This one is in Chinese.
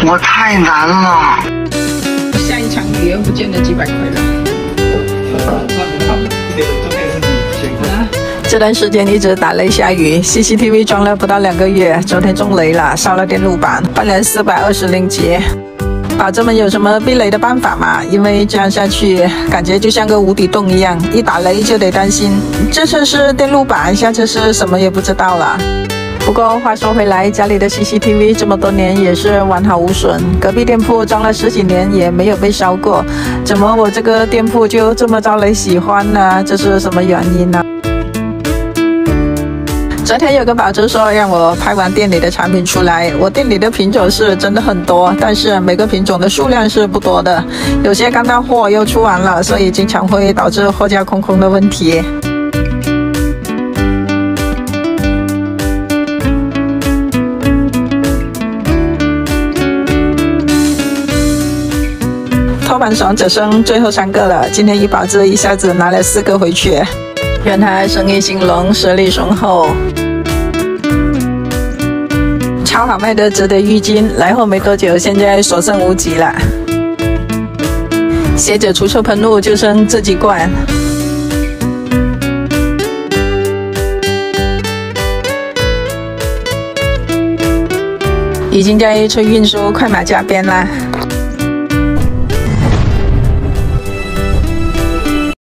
我太难了。下一场雨又不见了几百块了。这段时间一直打雷下雨 ，CCTV 装了不到2个月，昨天中雷了，烧了电路板，换了420零级。保这们有什么避雷的办法吗？因为这样下去，感觉就像个无底洞一样，一打雷就得担心，这次是电路板，下次是什么也不知道了。不过话说回来，家里的 CCTV 这么多年也是完好无损，隔壁店铺装了10几年也没有被烧过，怎么我这个店铺就这么招雷喜欢呢？这是什么原因呢？昨天有个保值说让我拍完店里的产品出来，我店里的品种是真的很多，但是每个品种的数量是不多的，有些刚到货又出完了，所以经常会导致货架空空的问题。托盘爽只剩最后3个了，今天一保值一下子拿了4个回去。愿他生意兴隆，实力雄厚。超好卖的值得浴巾，来货没多久，现在所剩无几了。鞋子除臭喷雾就剩这几罐。已经在催运输快马加鞭啦。